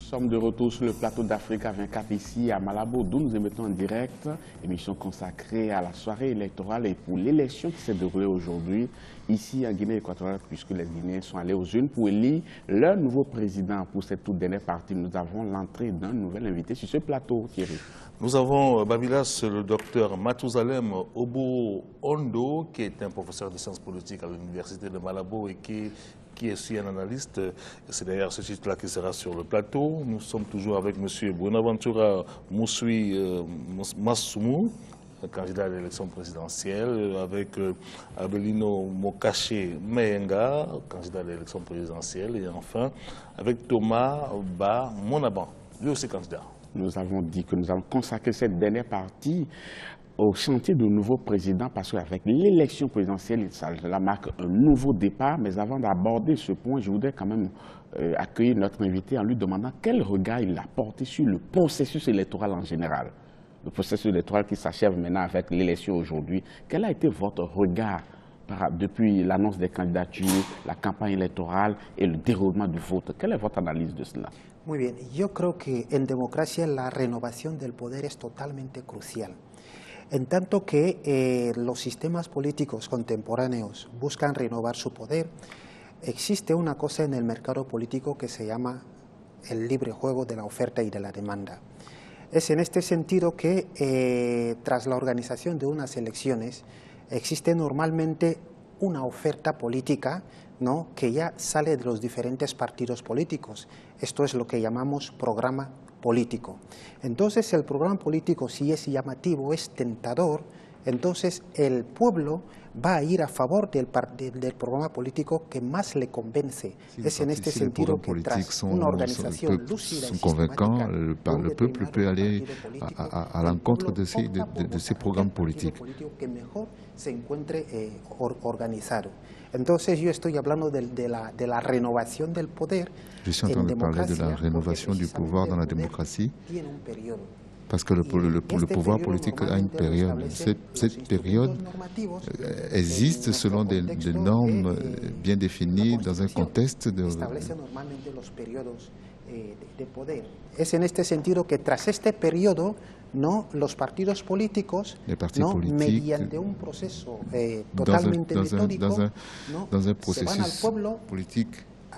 sommes de retour sur le plateau d'Africa 24 ici à Malabo, d'où nous émettons en direct, émission consacrée à la soirée électorale et pour l'élection qui s'est déroulée aujourd'hui ici en Guinée équatoriale, puisque les Guinéens sont allés aux urnes pour élire leur nouveau président. Pour cette toute dernière partie, nous avons l'entrée d'un nouvel invité sur ce plateau, Thierry. Nous avons Babilas, le docteur Mathusalem Obo Ondo, qui est un professeur de sciences politiques à l'université de Malabo et qui est aussi un analyste. C'est d'ailleurs ce titre-là qui sera sur le plateau. Nous sommes toujours avec M. Bonaventura Moussoui Massoumou, candidat à l'élection présidentielle, avec Abelino Mokache Meyenga, candidat à l'élection présidentielle, et enfin avec Thomas Ba Monaban, lui aussi candidat. Nous avons dit que nous allons consacrer cette dernière partie au chantier de nouveau président parce qu'avec l'élection présidentielle, cela marque un nouveau départ. Mais avant d'aborder ce point, je voudrais quand même accueillir notre invité en lui demandant quel regard il a porté sur le processus électoral en général. Le processus électoral qui s'achève maintenant avec l'élection aujourd'hui. Quel a été votre regard depuis l'annonce des candidatures, la campagne électorale et le déroulement du vote? Quelle est votre analyse de cela? Muy bien, yo creo que en democracia la renovación del poder es totalmente crucial. En tanto que los sistemas políticos contemporáneos buscan renovar su poder, existe una cosa en el mercado político que se llama el libre juego de la oferta y de la demanda. Es en este sentido que tras la organización de unas elecciones existe normalmente una oferta política, ¿no?, que ya sale de los diferentes partidos políticos. Esto es lo que llamamos programa político. Entonces el programa político, si es llamativo, es tentador, entonces el pueblo va a ir a favor del programa político que más le convence. Es en este sentido que tras una organización lúcida y sistemática, le peuple peut aller à l'encontre de ces programmes politiques. Que mejor se encuentre organizado. Entonces yo estoy hablando de la renovación del poder. Je suis en train de parler de la rénovation du pouvoir dans la démocratie. Parce que le pouvoir politique a une période. Cette période existe selon des normes bien définies dans un contexte de... Es en este sentido que tras este periodo, ¿no?, los partidos políticos, ¿no?, mediante un proceso totalmente metódico, se van al pueblo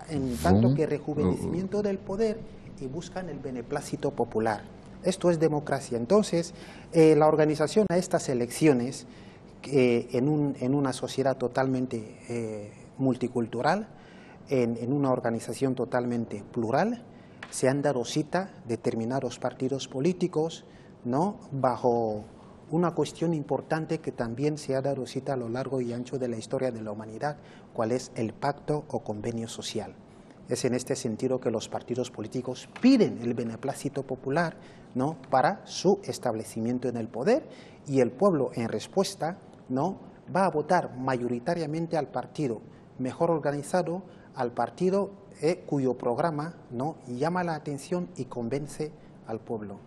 en tanto que rejuvenecimiento del poder y buscan el beneplácito popular. Esto es democracia. Entonces, la organización a estas elecciones en una sociedad totalmente multicultural, en una organización totalmente plural, se han dado cita determinados partidos políticos, ¿no?, bajo una cuestión importante que también se ha dado cita a lo largo y ancho de la historia de la humanidad, cuál es el pacto o convenio social. Es en este sentido que los partidos políticos piden el beneplácito popular, ¿no?, para su establecimiento en el poder, y el pueblo en respuesta, ¿no?, va a votar mayoritariamente al partido mejor organizado, al partido cuyo programa, ¿no?, llama la atención y convence al pueblo.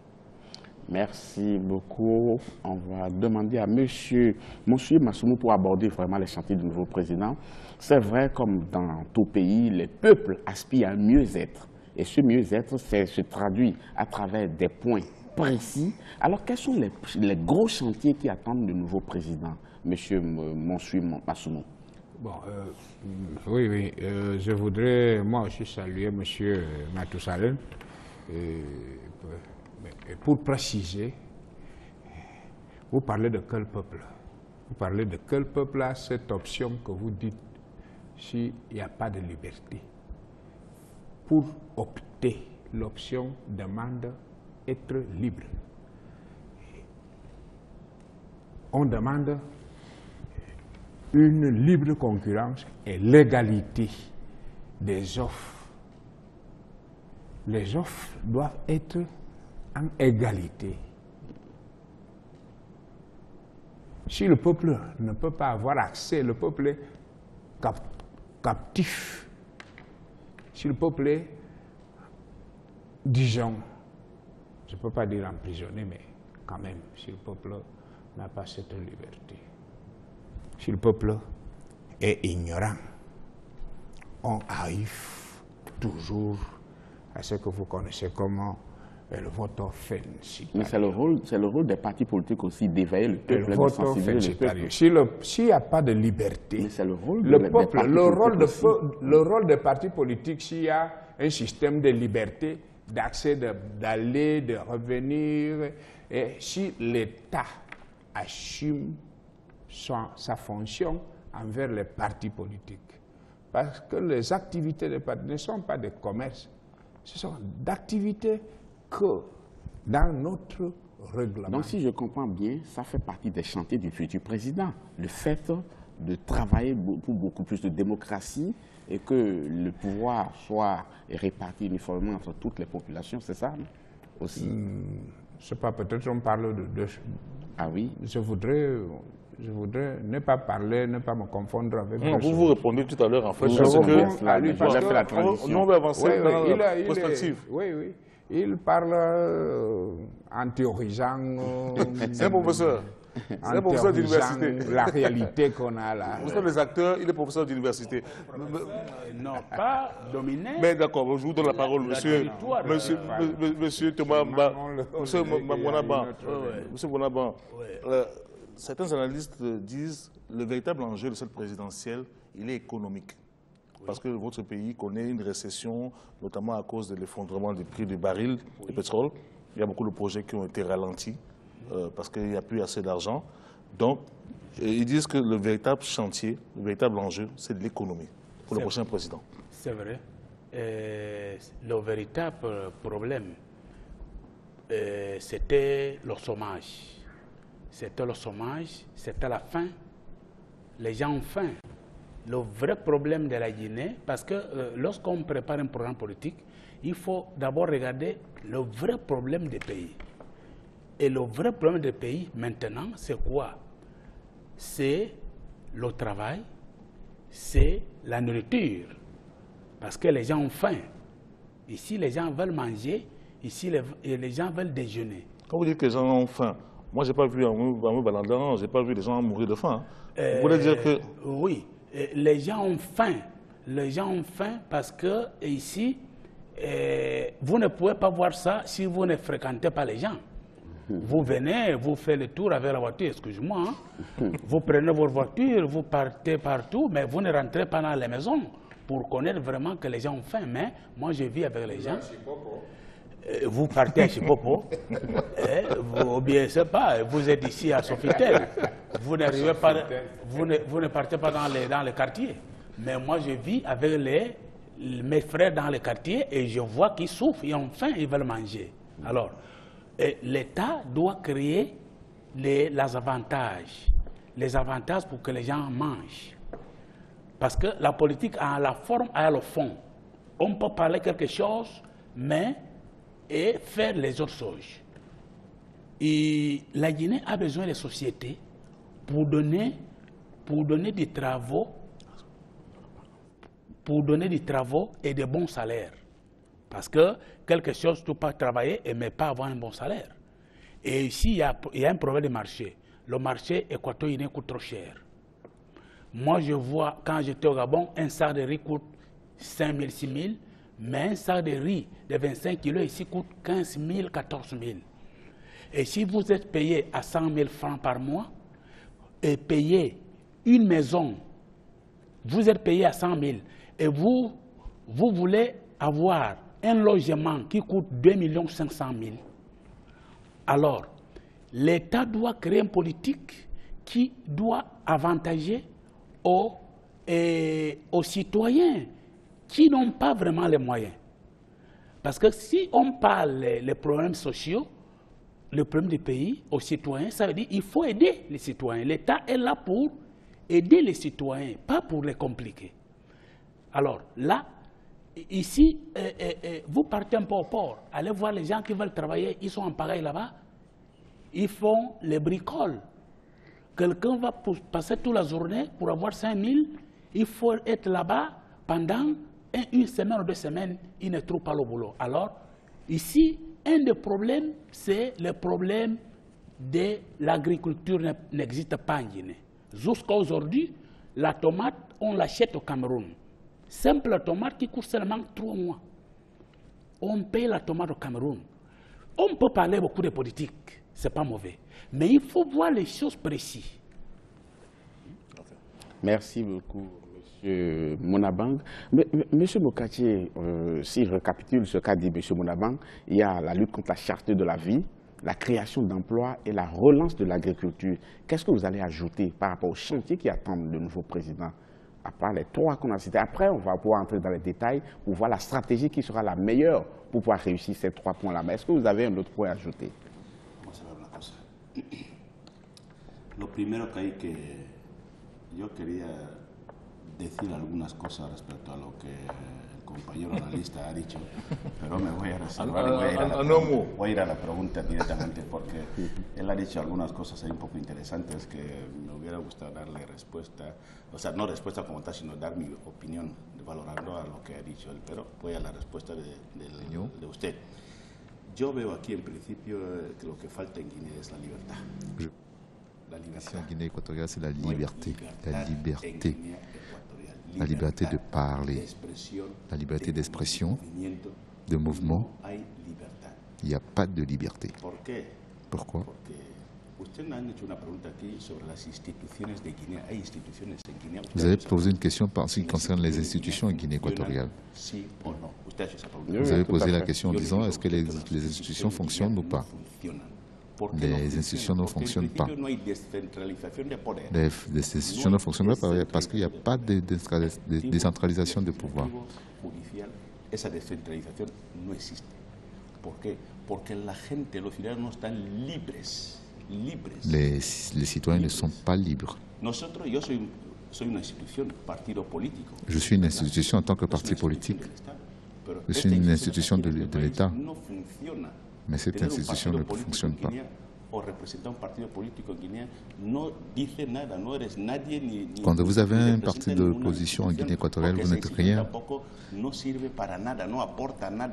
Merci beaucoup. On va demander à Monsieur Massoumou pour aborder vraiment les chantiers du nouveau président. C'est vrai, comme dans tout pays, les peuples aspirent à un mieux-être. Et ce mieux-être se traduit à travers des points précis. Alors, quels sont les gros chantiers qui attendent le nouveau président, Monsieur Massoumou? Bon, oui, je voudrais moi aussi saluer Monsieur Mathusalem. Pour préciser, vous parlez de quel peuple? Vous parlez de quel peuple a cette option que vous dites s'il n'y a pas de liberté? Pour opter, l'option demande être libre. On demande une libre concurrence et l'égalité des offres. Les offres doivent être en égalité. Si le peuple ne peut pas avoir accès, le peuple est captif. Si le peuple est, disons, je ne peux pas dire emprisonné, mais quand même, si le peuple n'a pas cette liberté, si le peuple est ignorant, on arrive toujours à ce que vous connaissez comme le vote offensif. Mais c'est le rôle des partis politiques aussi d'éveiller le peuple, de sensibiliser le peuple. S'il n'y a pas de liberté, c'est le rôle le rôle des partis politiques, s'il y a un système de liberté, d'accès, d'aller, de revenir, et si l'État assume sa fonction envers les partis politiques. Parce que les activités des partis ne sont pas des commerces, ce sont d'activités que dans notre règlement. Donc si je comprends bien, ça fait partie des chantiers du futur président. Le fait de travailler pour beaucoup plus de démocratie et que le pouvoir soit réparti uniformément entre toutes les populations, c'est ça aussi? Je sais pas, peut-être on parle de... Ah oui? Je voudrais ne pas parler, ne pas me confondre avec... Non, vous répondez tout à l'heure, en fait. On va avancer dans la perspective. Oui. Il parle en théorisant... C'est un professeur. C'est un professeur d'université. La réalité qu'on a là. Vous êtes les acteurs, il est professeur d'université. Non, pas dominé. Mais d'accord, je vous donne la parole, monsieur Thomas Monsieur Bonaban. Certains analystes disent que le véritable enjeu de cette présidentielle, il est économique. Parce que votre pays connaît une récession, notamment à cause de l'effondrement des prix du baril de pétrole. Il y a beaucoup de projets qui ont été ralentis parce qu'il n'y a plus assez d'argent. Donc, ils disent que le véritable chantier, le véritable enjeu, c'est de l'économie pour le prochain président. C'est vrai. Le véritable problème, c'était le chômage. C'était le chômage, c'était la faim. Les gens ont faim. Le vrai problème de la Guinée, parce que lorsqu'on prépare un programme politique, il faut d'abord regarder le vrai problème des pays. Et le vrai problème des pays, maintenant, c'est quoi? C'est le travail, c'est la nourriture. Parce que les gens ont faim. Ici, les gens veulent manger, ici, les gens veulent déjeuner. Quand vous dites que les gens ont faim, moi, je n'ai pas vu en me baladant, je n'ai pas vu les gens mourir de faim. Vous voulez dire que... Oui. Les gens ont faim. Les gens ont faim parce que ici, vous ne pouvez pas voir ça si vous ne fréquentez pas les gens. Vous venez, vous faites le tour avec la voiture, excusez-moi. Vous prenez votre voiture, vous partez partout, mais vous ne rentrez pas dans les maisons pour connaître vraiment que les gens ont faim. Mais moi, je vis avec les gens. Vous partez à Chipopo, ou bien, c'est pas, vous êtes ici à Sofitel, vous n'arrivez pas, vous ne partez pas dans les quartiers. Mais moi, je vis avec mes frères dans les quartiers et je vois qu'ils souffrent, ils ont faim, ils veulent manger. Alors, l'État doit créer les avantages pour que les gens mangent. Parce que la politique a la forme, a le fond. On peut parler quelque chose, mais et faire les autres choses. Et la Guinée a besoin des sociétés pour donner des travaux et de bons salaires. Parce que quelque chose, tu peux pas travailler et ne pas avoir un bon salaire. Et ici, il y a un problème de marché. Le marché équatorien coûte trop cher. Moi, je vois, quand j'étais au Gabon, un sac de riz coûte 5 000, 6 000. Mais un sac de riz de 25 kilos ici coûte 15 000, 14 000. Et si vous êtes payé à 100 000 francs par mois et payez une maison, vous êtes payé à 100 000 et vous voulez avoir un logement qui coûte 2 500 000. Alors, l'État doit créer une politique qui doit avantager aux citoyens qui n'ont pas vraiment les moyens. Parce que si on parle des problèmes sociaux, le problème du pays aux citoyens, ça veut dire qu'il faut aider les citoyens. L'État est là pour aider les citoyens, pas pour les compliquer. Alors là, ici, vous partez un peu au port, allez voir les gens qui veulent travailler, ils sont en pagaille là-bas, ils font les bricoles. Quelqu'un va passer toute la journée pour avoir 5 000, il faut être là-bas pendant une semaine ou 2 semaines, il ne trouve pas le boulot. Alors, ici, un des problèmes, c'est le problème de l'agriculture n'existe pas en Guinée. Jusqu'à aujourd'hui, la tomate, on l'achète au Cameroun. Simple tomate qui coûte seulement 3 mois. On paye la tomate au Cameroun. On peut parler beaucoup de politique, ce n'est pas mauvais. Mais il faut voir les choses précises. Merci beaucoup, M. Monabang. M. Mokatié, si je récapitule ce qu'a dit M. Monabang, il y a la lutte contre la cherté de la vie, la création d'emplois et la relance de l'agriculture. Qu'est-ce que vous allez ajouter par rapport aux chantiers qui attendent le nouveau président? À part les trois qu'on a cités. Après, on va pouvoir entrer dans les détails pour voir la stratégie qui sera la meilleure pour pouvoir réussir ces 3 points-là. Mais est-ce que vous avez un autre point à ajouter? Vamos a ver una cosa. Lo primero que hay que... Yo quería decir algunas cosas respecto a lo que el compañero analista ha dicho, pero me voy a reservar y voy a ir a la pregunta directamente porque él ha dicho algunas cosas ahí un poco interesantes que me hubiera gustado darle respuesta, o sea, no respuesta como tal, sino dar mi opinión valorando a lo que ha dicho él, pero voy a la respuesta de usted. Yo veo aquí en principio que lo que falta en Guinea es la libertad. Ici en Guinée équatoriale, c'est la liberté. La liberté de parler, la liberté d'expression, de mouvement. Il n'y a pas de liberté. Pourquoi? Vous avez posé une question en ce qui concerne les institutions en Guinée équatoriale. Vous avez posé la question en disant est-ce que les institutions fonctionnent ou pas? Les institutions ne fonctionnent pas. Les institutions ne fonctionnent pas parce qu'il n'y a pas de décentralisation de pouvoir. Les citoyens ne sont pas libres. Je suis une institution en tant que parti politique. Je suis une institution de l'État. Mais cette institution ne fonctionne pas. Quand vous avez un parti d'opposition en Guinée équatoriale, vous n'êtes rien.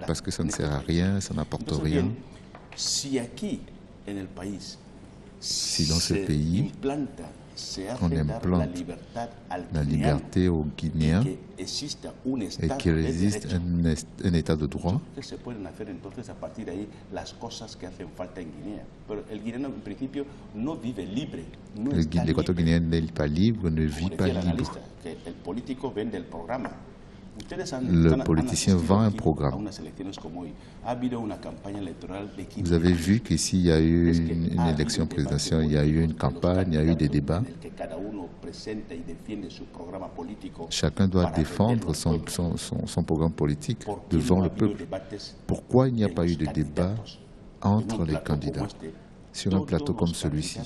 Parce que ça ne sert à rien, ça n'apporte rien. Si dans ce pays, on implante la liberté aux Guinéens et qu'il existe un état de droit, l'équateur guinéen n'est pas libre, ne vit pas libre. Le politicien vend un programme. Vous avez vu qu'ici, il y a eu une élection présidentielle, il y a eu une campagne, il y a eu des débats. Chacun doit défendre son programme politique devant le peuple. Pourquoi il n'y a pas eu de débat entre les candidats sur un plateau comme celui-ci?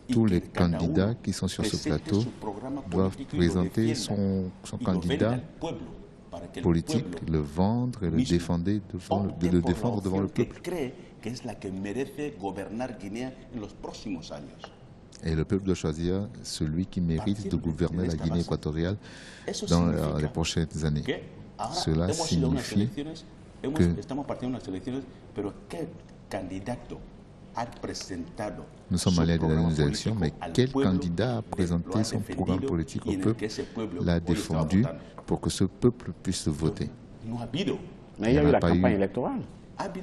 Tous les candidats qui sont sur ce plateau doivent présenter son candidat politique, le vendre et le défendre devant le peuple. Et le peuple doit choisir celui qui mérite de gouverner la Guinée équatoriale dans les prochaines années. Cela signifie que nous sommes allés dans une élection, mais quel candidat a présenté son programme politique au peuple, l'a défendu pour que ce peuple puisse voter? Mais il y a eu la campagne électorale.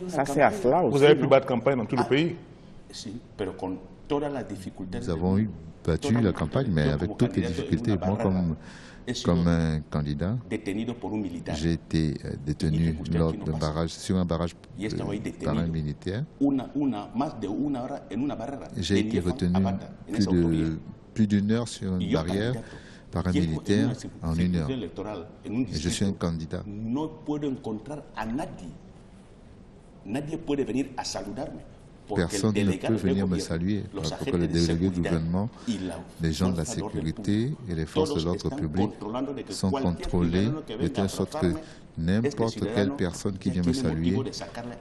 Ça, c'est à cela aussi. Vous avez pu battre campagne dans tout le pays? Nous avons battu la campagne, mais avec toutes les difficultés. Moi, comme un candidat, j'ai été détenu lors d'un barrage, sur un barrage par un militaire. J'ai été retenu plus d'une heure sur une barrière par un militaire en 1 heure. Et je suis un candidat. Personne ne peut venir me saluer parce que les délégués du gouvernement, les gens de la sécurité et les forces de l'ordre public sont contrôlés de telle sorte que n'importe quelle personne qui vient me saluer,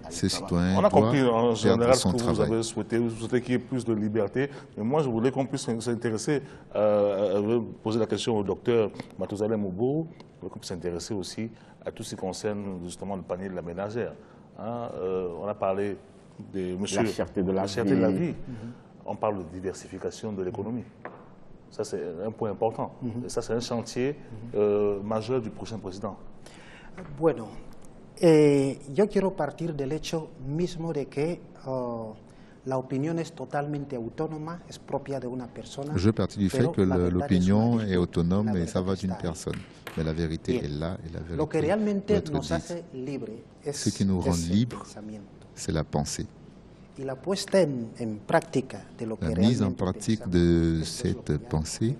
ce citoyen doit perdre son travail. Vous avez souhaité qu'il y ait plus de liberté, mais moi je voulais qu'on puisse s'intéresser, poser la question au docteur Mathusalem Obo, qu'on puisse s'intéresser aussi à tout ce qui concerne justement le panier de la ménagère. On a parlé de la cherté de la vie. On parle de diversification de l'économie. Ça, c'est un point important. Et ça, c'est un chantier majeur du prochain président. Bueno, Yo quiero partir del hecho mismo de que la opinión es totalmente autónoma, es propia de una persona. Je partis du fait que l'opinion est autonome et ça va d'une personne. Mais la vérité est là et la vérité Lo que realmente nos hace libre es ce qui nous rend libres, c'est la pensée. Y la puesta en práctica de lo que la mise en pratique de cette pensée,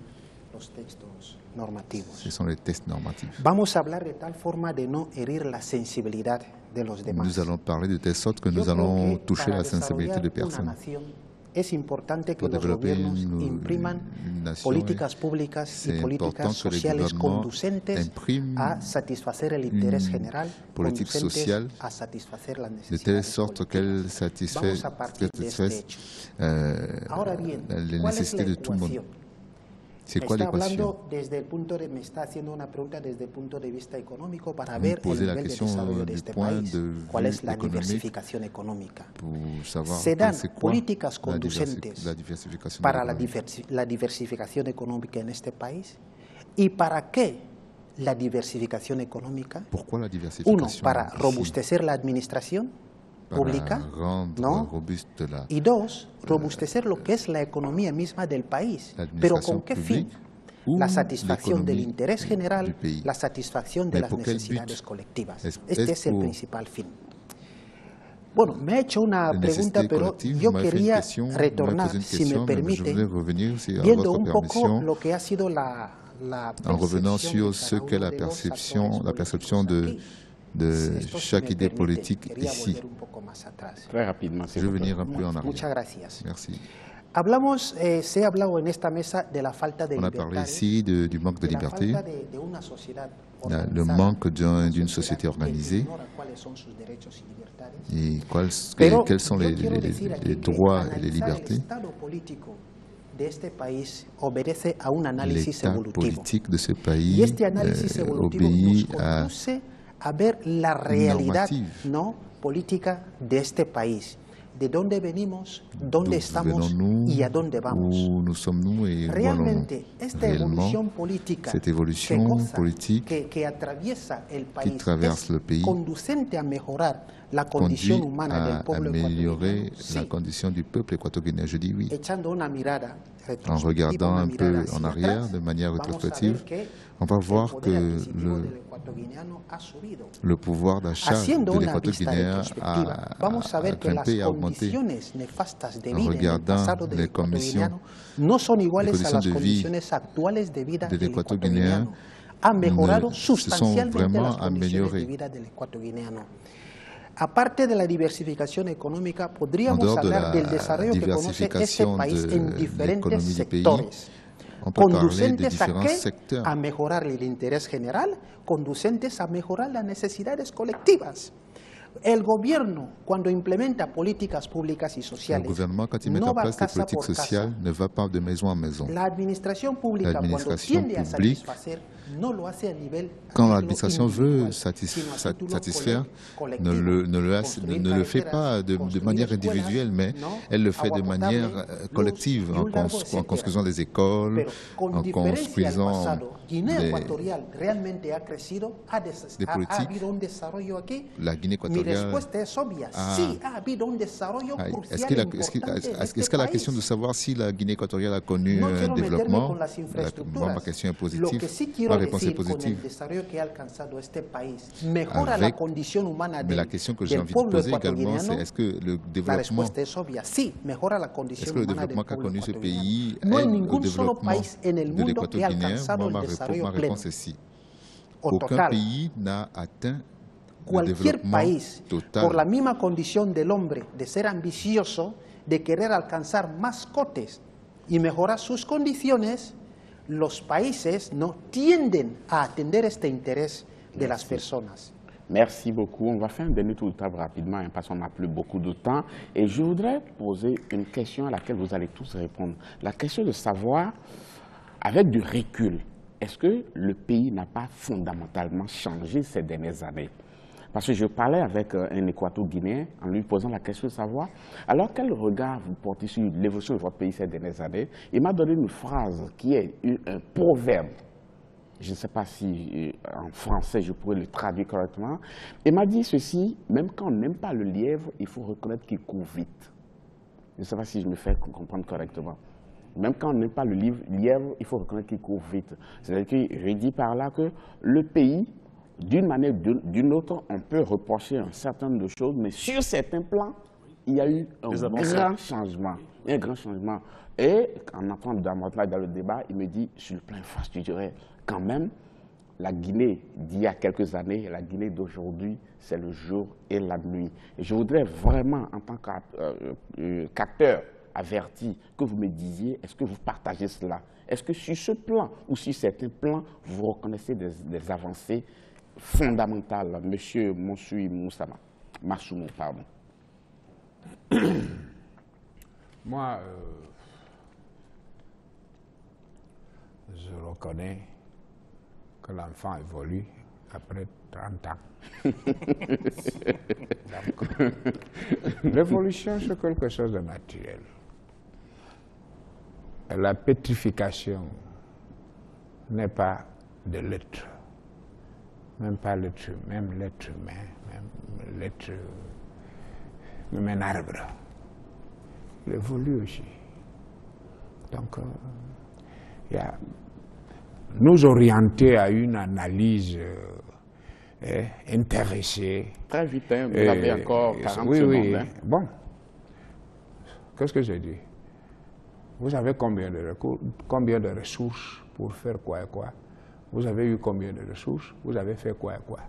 los textos normativos. Ce sont les textes normatifs. Vamos a hablar de tal forma de no herir la sensibilidad de los demás. Nous allons parler de telle sorte que nous allons toucher la sensibilité de personnes. Es importante que los gobiernos impriman políticas públicas y políticas sociales conducentes a satisfacer el interés general, conducentes a satisfacer las necesidades colectivas. Vamos a partir de este hecho. Ahora bien, ¿cuál es la ecuación? Me está haciendo una pregunta desde el punto de vista económico para ver el nivel de desarrollo de este país. ¿Cuál es la diversificación económica? Se dan políticas conducentes para la diversificación económica en este país. ¿Y para qué la diversificación económica? Uno, para robustecer la administración pública, ¿no? Y dos, robustecer lo que es la economía misma del país. ¿Pero con qué fin? La satisfacción del interés general, la satisfacción de las necesidades colectivas. Este es el principal fin. Bueno, me ha hecho una pregunta, pero yo quería retornar, si me permite, viendo un poco lo que ha sido la perception de chaque idée politique ici. Très rapidement, je vais venir un peu en arrière. Muchas gracias. Merci. Se ha hablado en esta mesa de la falta de libertad. On a parlé ici du manque de liberté, le manque d'une société organisée et quels sont les droits et les libertés. L'État politique de ce pays obéit a ver la realidad política de este país, de dónde venimos, dónde estamos y a dónde vamos. Realmente esta evolución política que atraviesa el país es conducente a mejorar la condición humana del pueblo ecuatoriano. Sí. Echando una mirada en regardant un peu en arrière de manière rétrospective, on va voir que le pouvoir d'achat de l'Équateur guinéen a grimpé et a augmenté. En regardant les conditions de vie de l'Équateur guinéen, se sont vraiment améliorées. Aparte de la diversificación económica, podríamos hablar del desarrollo que conoce este país en diferentes sectores, conducentes a qué? A mejorar el interés general, conducentes a mejorar las necesidades colectivas. El gobierno, cuando implementa políticas públicas y sociales, no va casa por casa. La administración pública, cuando tiende a satisfacer, no lo hace a nivel quand l'administration veut satisfaire, ne le fait pas de manière individuelle, mais elle le fait de manière collective, en construisant des écoles, en construisant des politiques. La Guinée équatoriale est-ce que la question de savoir si la Guinée équatoriale a connu un développement, ma question est positive. La réponse est positive. Mais la question que j'ai envie de poser également, c'est est-ce que le développement qu'a connu ce pays est au développement de l'Équateur guinéen? Ma réponse est si. Aucun pays n'a atteint cualquier país, por la misma condición del hombre de ser ambicioso, de querer alcanzar más cotes y mejorar sus condiciones, los países no tienden a atender este interés de las personas. Merci beaucoup. On va faire un dernier tour de table rapidement parce qu'on n'a plus beaucoup de temps. Et je voudrais poser une question à laquelle vous allez tous répondre. La question de savoir, avec du recul, est-ce que le pays n'a pas fondamentalement changé ces dernières années? Parce que je parlais avec un Équateur-Guinéen en lui posant la question de savoir, alors quel regard vous portez sur l'évolution de votre pays ces dernières années? Il m'a donné une phrase qui est un proverbe je ne sais pas si en français je pourrais le traduire correctement, et m'a dit ceci, même quand on n'aime pas le lièvre, il faut reconnaître qu'il court vite. Je ne sais pas si je me fais comprendre correctement. Même quand on n'aime pas le lièvre, il faut reconnaître qu'il court vite. C'est-à-dire que je dis par là que le pays, d'une manière ou d'une autre, on peut reprocher un certain nombre de choses, mais sur certains plans, il y a eu un grand changement. Un grand changement. Et en entrant dans le débat, il me dit, sur le plan infrastructurel, quand même, la Guinée d'il y a quelques années et la Guinée d'aujourd'hui, c'est le jour et la nuit. Et je voudrais vraiment, en tant qu'acteur averti, que vous me disiez, est-ce que vous partagez cela? Est-ce que sur ce plan ou sur certains plans, vous reconnaissez des avancées fondamentales, Monsieur Monsoui Massoumou, pardon? Moi, je reconnais que l'enfant évolue après 30 ans. L'évolution, c'est quelque chose de naturel. La pétrification n'est pas de l'être, même pas l'être humain, même un arbre. Il évolue aussi. Donc, nous orienter à une analyse intéressée. Très vite, hein, vous avez encore 40 secondes. Oui. Hein. Bon, qu'est-ce que j'ai dit? Vous avez combien de ressources pour faire quoi et quoi? Vous avez eu combien de ressources? Vous avez fait quoi et quoi?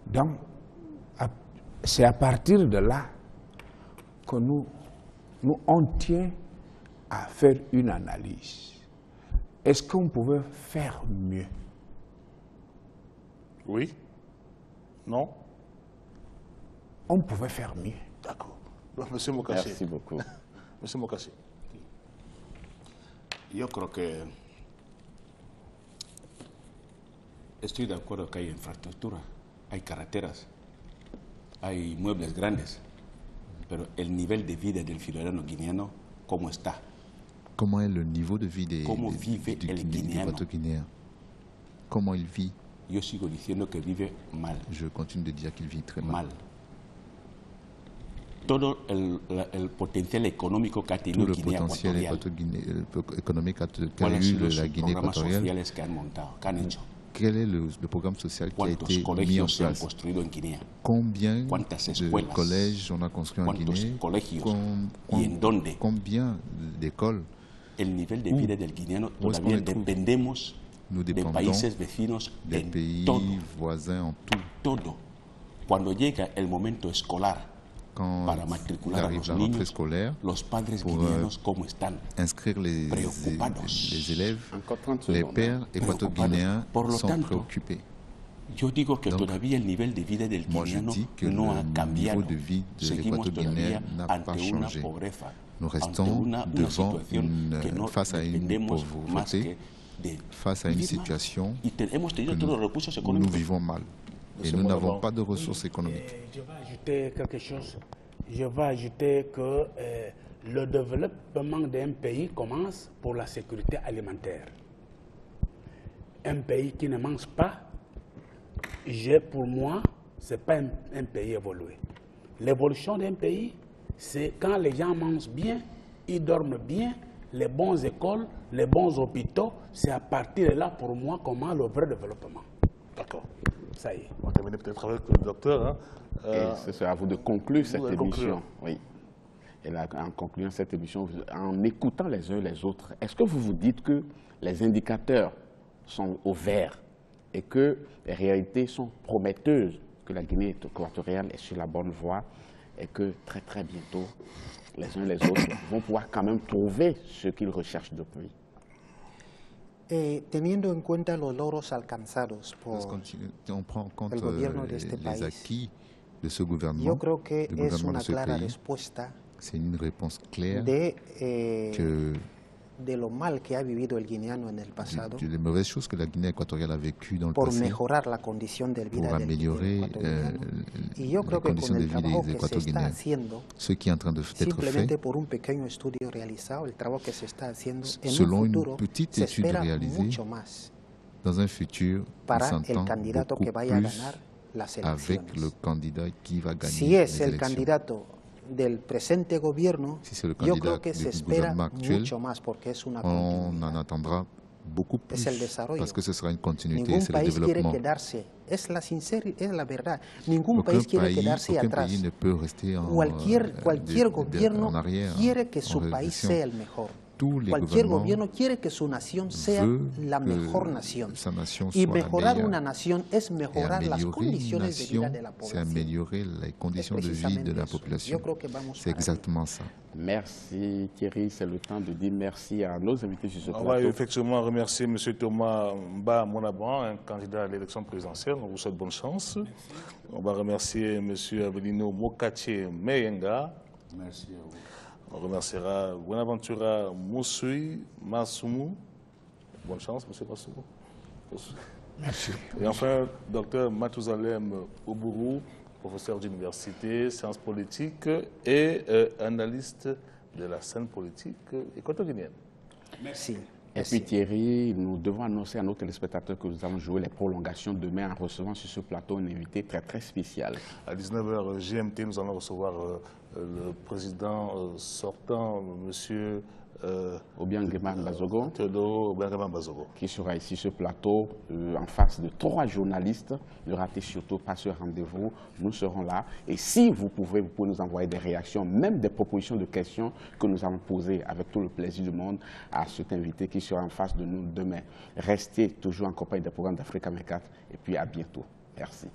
Donc, c'est à partir de là que nous on tient à faire une analyse. Est-ce qu'on pouvait faire mieux? Oui. Non. On pouvait faire mieux. D'accord. Monsieur Mokassé. Merci beaucoup. Monsieur Mokassé. Yo creo que estoy de acuerdo que hay infraestructura, hay carreteras, hay muebles grandes, pero el nivel de vida del ciudadano guineano, ¿cómo está? Comment est le niveau de vie des Guinéens? Comment il vit? Yo sigo diciendo que vive mal. Je continue de dire qu'il vit très mal. Todo el potencial económico que ha tenido Guinea Ecuatorial. Économique qu'a eu la Guinée équatoriale. Quel est le programme social qui a été mis en place? Combien de collèges on a construit en Guinée? Combien d'écoles? Nous dépendons des pays voisins en tout. Quand il arrive la rentrée scolaire, pour inscrire les élèves, les pères équato-guinéens sont préoccupés. Donc, moi je dis que le niveau de vie de l'équato-guinéen n'a pas changé. Nous restons face à une pauvreté, face à une situation où nous vivons mal. Et nous n'avons pas de ressources économiques. Je vais ajouter quelque chose. Je vais ajouter que le développement d'un pays commence pour la sécurité alimentaire. Un pays qui ne mange pas, pour moi, ce n'est pas un pays évolué. L'évolution d'un pays, c'est quand les gens mangent bien, ils dorment bien, les bonnes écoles, les bons hôpitaux, c'est à partir de là, pour moi, comment le vrai développement. D'accord. Ça y est. On va terminer peut-être avec le docteur. C'est à vous de conclure cette émission. Oui. Et là, en concluant cette émission, en écoutant les uns les autres, est-ce que vous vous dites que les indicateurs sont au vert et que les réalités sont prometteuses, que la Guinée équatoriale est sur la bonne voie et que très très bientôt, les uns les autres vont pouvoir quand même trouver ce qu'ils recherchent depuis? Teniendo en cuenta los logros alcanzados por on prend en compte el gobierno de este les país, acquis de ce gouvernement, yo creo que es una clara respuesta c'est une réponse claire de que de lo mal que ha vivido el guineano en el pasado, les mauvaises choses que la Guinée équatoriale a vécues dans le por passé, mejorar la condición del vida pour del améliorer y yo creo que con el trabajo que se está haciendo, ce qui est en train d'être fait, simplemente por un pequeño estudio realizado, el trabajo que se está haciendo en selon un futuro, une petite se étude espera réalisée, mucho más dans un futur, para on el s'entend candidato beaucoup que vaya a plus ganar las avec elecciones. le candidat qui va gagner Si es les el élections. candidato del presente gobierno, Si c'est le yo candidat creo que du se espera gouvernement actuel, mucho más porque es una on en continuidad. attendra beaucoup plus, Es el desarrollo. parce que ce sera une continuité, Ningún c'est le país quiere développement. quedarse, es la verdad, ningún Aucun país quiere pays, quedarse aucun atrás. pays ne peut rester en, Cualquier gobierno en arrière, quiere que en su país récession. sea el mejor. Tous les Cualquier gouvernements gobierno quiere que su nación sea veut la que mejor nación. sa nation Y soit la mejorar meilleure. una nación es Et mejorar las améliorer une condiciones de vida nation, de la c'est población. améliorer les conditions de vie de la population. Yo creo que vamos C'est para exactement ça. Merci Thierry, c'est le temps de dire merci à nos invités sur ce plateau. On va effectivement remercier M. Thomas Mba Monaban, un candidat à l'élection présidentielle. On vous souhaite bonne chance. Merci. On va remercier M. Avelino Mokache Meyenga. Merci à vous. On remerciera Buenaventura Moussoui Masumu. Bonne chance, M. Masumu. Merci. Et enfin, Dr Mathusalem Oburu, professeur d'université, sciences politiques et analyste de la scène politique équatorienne. Merci. Et puis Thierry, nous devons annoncer à nos téléspectateurs que nous allons jouer les prolongations demain en recevant sur ce plateau un invité très très spécial. À 19h GMT, nous allons recevoir le président sortant, M. Obiangema Bazogo, Théodore Obiangema Bazogo, qui sera ici sur ce plateau en face de 3 journalistes. Ne ratez surtout pas ce rendez-vous, nous serons là. Et si vous pouvez nous envoyer des réactions, même des propositions de questions que nous allons poser avec tout le plaisir du monde à cet invité qui sera en face de nous demain. Restez toujours en compagnie des programmes d'Africa 24 et puis à bientôt. Merci.